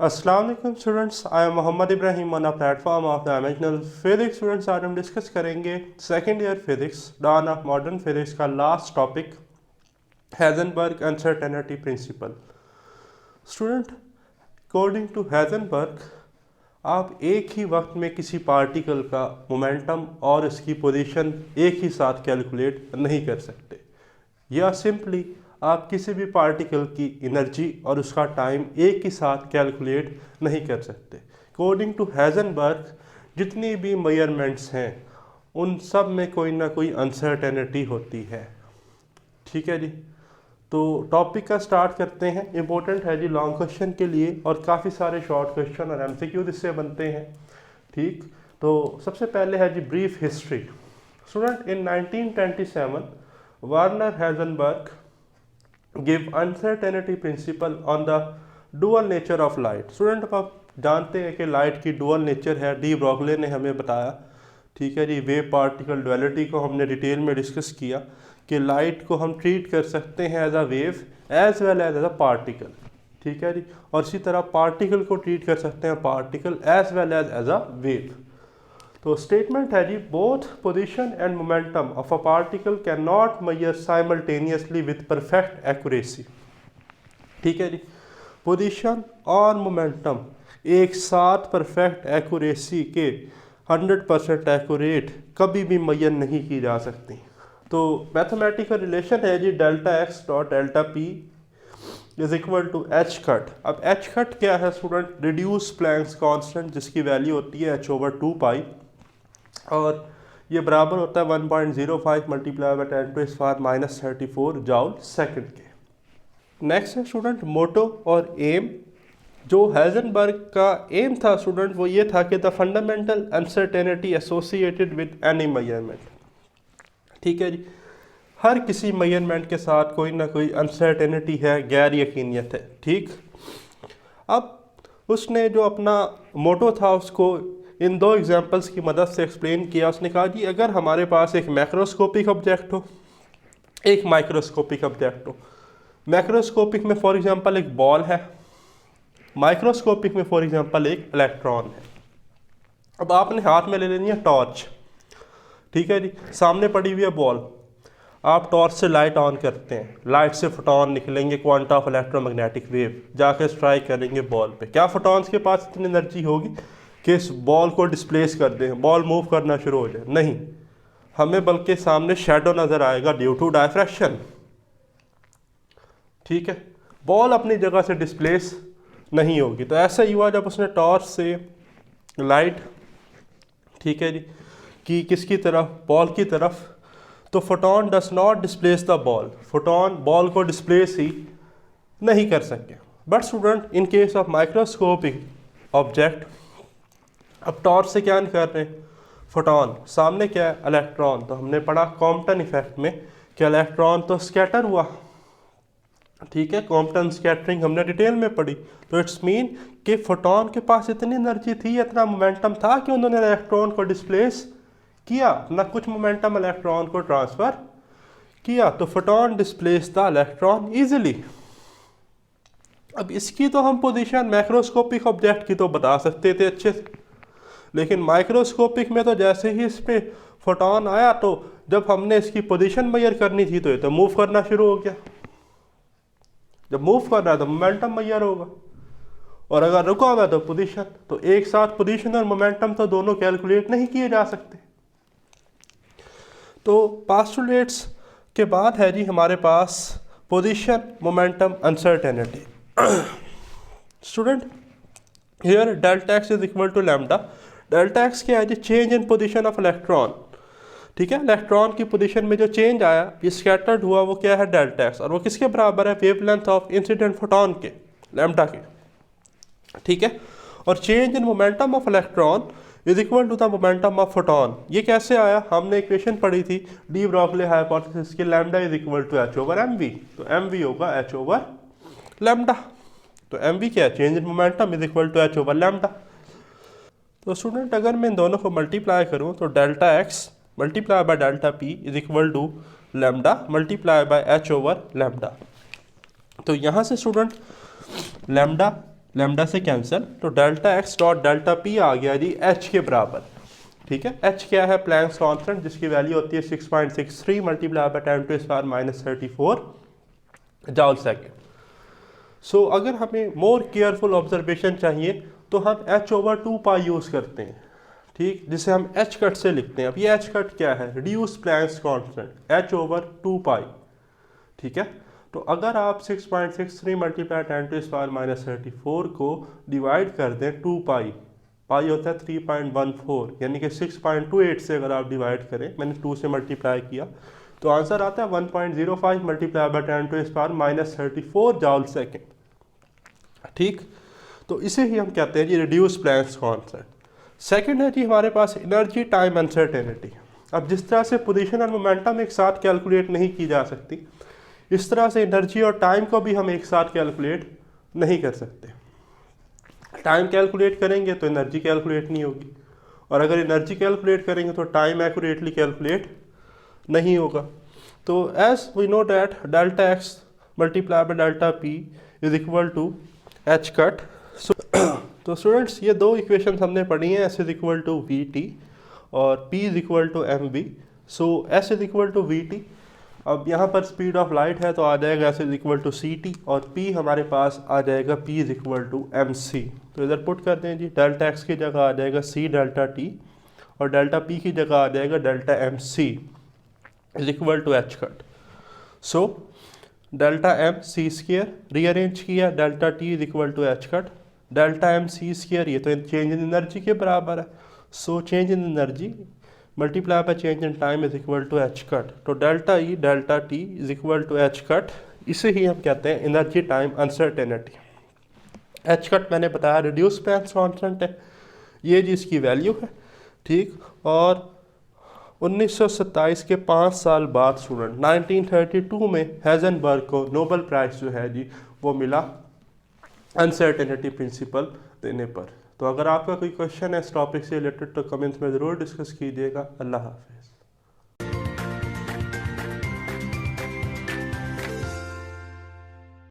अस्सलाम वालेकुम students, I am Mohammad Ibrahim on a platform of the imaginal physics. Students, आज हम डिस्कस करेंगे second year physics dawn of modern physics का last topic Heisenberg uncertainty principle. Student, according to Heisenberg आप एक ही वक्त में किसी पार्टिकल का मोमेंटम और इसकी पोजीशन एक ही साथ कैलकुलेट नहीं कर सकते, या सिंपली आप किसी भी पार्टिकल की एनर्जी और उसका टाइम एक ही साथ कैलकुलेट नहीं कर सकते। अकॉर्डिंग टू हेजनबर्ग जितनी भी मेजरमेंट्स हैं उन सब में कोई ना कोई अनसर्टेनिटी होती है। ठीक है जी, तो टॉपिक का स्टार्ट करते हैं। इम्पोर्टेंट है जी लॉन्ग क्वेश्चन के लिए, और काफ़ी सारे शॉर्ट क्वेश्चन और एमसीक्यू इससे बनते हैं। ठीक, तो सबसे पहले है जी brief history. Student, in 1927 Werner Heisenberg give uncertainty principle on the dual nature of light. Student, आप जानते हैं कि लाइट की डुअल नेचर है, डी ब्रॉगले ने हमें बताया। ठीक है जी, वेव पार्टिकल डुअलिटी को हमने डिटेल में डिस्कस किया कि लाइट को हम ट्रीट कर सकते हैं as a wave as well as a particle. ठीक है जी, और इसी तरह पार्टिकल को ट्रीट कर सकते हैं particle as well as a wave. तो स्टेटमेंट है जी, both position and momentum of a particle can not measure simultaneously with perfect accuracy. ठीक है जी, पोजीशन और मोमेंटम एक साथ परफेक्ट एक्यूरेसी के 100% एक्यूरेट कभी भी मेजर नहीं की जा सकती। तो मैथमेटिकल रिलेशन है जी, delta x dot delta p is equal to h cut. अब एच कट क्या है स्टूडेंट? रिड्यूस प्लैंक्स कांस्टेंट, जिसकी वैल्यू होती है h/2 और ये बराबर होता है 1.05 मल्टीप्लाई बाई 10⁻⁻34 जॉल सेकंड के। नेक्स्ट है स्टूडेंट मोटो और एम। जो हेजनबर्ग का एम था स्टूडेंट, वो ये था कि the fundamental uncertainty associated with any measurement. ठीक है जी, हर किसी मेजरमेंट के साथ कोई ना कोई अनसर्टेनिटी है, गैर यकीनियत है। ठीक, अब उसने जो अपना मोटो था उसको इन दो एग्जांपल्स की मदद से एक्सप्लेन किया। उसने कहा जी, अगर हमारे पास एक मैक्रोस्कोपिक ऑब्जेक्ट हो, एक माइक्रोस्कोपिक ऑब्जेक्ट हो। मैक्रोस्कोपिक में फॉर एग्जांपल एक बॉल है, माइक्रोस्कोपिक में फॉर एग्जांपल एक इलेक्ट्रॉन है। अब आपने हाथ में ले लेनी है टॉर्च। ठीक है जी, सामने पड़ी हुई है बॉल, आप टॉर्च से लाइट ऑन करते हैं, लाइट से फोटॉन निकलेंगे, क्वांटा ऑफ इलेक्ट्रोमैग्नेटिक वेव जाके स्ट्राइक करेंगे बॉल पे। क्या फोटॉन्स के पास इतनी एनर्जी होगी कि इस बॉल को डिस्प्लेस कर दें, बॉल मूव करना शुरू हो जाए? नहीं, हमें बल्कि सामने शैडो नज़र आएगा ड्यू टू डायफ्रैक्शन। ठीक है, बॉल अपनी जगह से डिस्प्लेस नहीं होगी। तो ऐसा ही हुआ जब उसने टॉर्च से लाइट, ठीक है जी, कि किसकी तरफ? बॉल की तरफ। तो photon does not displace the ball, photon ball को डिस्प्लेस ही नहीं कर सके। But student, in case of microscopic object, अब टॉर्च से क्या कर रहे हैं? फोटॉन, सामने क्या है? इलेक्ट्रॉन। तो हमने पढ़ा कॉम्पटन इफेक्ट में कि इलेक्ट्रॉन तो स्कैटर हुआ। ठीक है, कॉम्पटन स्कैटरिंग हमने डिटेल में पढ़ी। तो इट्स मीन कि फोटॉन के पास इतनी एनर्जी थी, इतना मोमेंटम था कि उन्होंने इलेक्ट्रॉन को डिस्प्लेस किया, ना कुछ मोमेंटम इलेक्ट्रॉन को ट्रांसफर किया। तो photon displace the electron easily. अब इसकी तो हम पोजीशन मैक्रोस्कोपिक ऑब्जेक्ट की तो बता सकते थे अच्छे से, लेकिन माइक्रोस्कोपिक में तो जैसे ही इस पे फोटॉन आया, तो जब हमने इसकी पोजीशन मेजर करनी थी तो ये तो मूव करना शुरू हो गया। जब मूव कर रहा है तो मोमेंटम मेजर होगा, और अगर रुका हुआ है तो पोजीशन। तो एक साथ पोजीशन और मोमेंटम तो दोनों कैलकुलेट नहीं किए जा सकते। तो पास्टुलेट्स के बाद है जी हमारे पास position, momentum, uncertainty. Student, here delta x is equal to lambda. Delta x क्या है जी? Change in position of electron. ठीक है, इलेक्ट्रॉन की पोजीशन में जो चेंज आया, ये स्कैटर्ड हुआ, वो क्या है? Delta x. और वो किसके बराबर है? वेवलेंथ ऑफ इंसिडेंट फोटॉन के, लैम्डा के। ठीक है, और change in momentum of electron is equal to the momentum of photon. ये कैसे आया? हमने इक्वेशन पढ़ी थी डी ब्रॉगले हाइपोथेसिस की, lambda is equal to h/mv। तो mv होगा h/लैम्डा। तो mv क्या है? Change in momentum is equal to h/लैम्डा। तो स्टूडेंट, अगर मैं इन दोनों को मल्टीप्लाई करूं तो delta x multiply by delta p is equal to lambda multiply by h/लैम्डा। तो यहाँ से स्टूडेंट लैम्डा लैम्डा से कैंसिल, तो delta x dot delta p आ गया जी एच के बराबर। ठीक है, एच क्या है? प्लैंक्स कांस्टेंट, जिसकी वैल्यू होती है 6.63 मल्टीप्लाई बाय 10⁻⁻34 जॉल सेकेंड। सो अगर हमें मोर केयरफुल ऑब्जर्वेशन चाहिए तो हम एच ओवर 2 पाई यूज़ करते हैं, ठीक, जिसे हम एच कट से लिखते हैं। अब ये एच कट क्या है? Reduce Planck's constant, H over 2 पाई। ठीक है, तो अगर आप 6.63 मल्टीप्लाई 10⁻⁻34 को डिवाइड कर दें 2 पाई, पाई होता है 3.14, यानी कि 6.28 से अगर आप डिवाइड करें, मैंने 2 से मल्टीप्लाई किया तो आंसर आता है 1.05 मल्टीप्लाई बाय 10⁻⁻34 जॉल सेकेंड। ठीक, तो इसे ही हम कहते हैं जी रिड्यूस प्लैंक्स कांस्टेंट। सेकंड है जी हमारे पास एनर्जी टाइम अनसर्टेनिटी। अब जिस तरह से पोजीशन और मोमेंटम एक साथ कैलकुलेट नहीं की जा सकती, इस तरह से एनर्जी और टाइम को भी हम एक साथ कैलकुलेट नहीं कर सकते। टाइम कैलकुलेट करेंगे तो एनर्जी कैलकुलेट नहीं होगी, और अगर एनर्जी कैलकुलेट करेंगे तो टाइम एक्यूरेटली कैलकुलेट नहीं होगा। तो as we know that delta x multiply by delta p is equal to h cut. तो स्टूडेंट्स ये दो इक्वेशन हमने पढ़ी हैं, s is equal to v t और p is equal to m v. So s is equal to v t, अब यहाँ पर स्पीड ऑफ लाइट है तो आ जाएगा S is equal to C T, और पी हमारे पास आ जाएगा P is equal to M C. तो इधर पुट करते हैं जी, डेल्टा एक्स की जगह आ जाएगा सी डेल्टा टी, और डेल्टा पी की जगह आ जाएगा delta m c is equal to h cut. So delta m c square rearrange किया, delta t is equal to h cut, delta m c square ये तो चेंज इन एनर्जी के बराबर है। So change in energy multiply by change in time is equal to h cut. तो delta E delta t is equal to h cut, इसे ही हम कहते हैं energy time uncertainty. H cut मैंने बताया रिड्यूस प्लैंक्स कांस्टेंट है, ये जी इसकी वैल्यू है। ठीक, और 1927 के 5 साल बाद स्टूडेंट 1932 में हेजनबर्ग को नोबेल प्राइज़ जो है जी वो मिला अनसर्टेनिटी प्रिंसिपल देने पर। तो अगर आपका कोई क्वेश्चन है इस टॉपिक से रिलेटेड तो कमेंट्स में ज़रूर डिस्कस कीजिएगा। अल्लाह हाफ़िज़।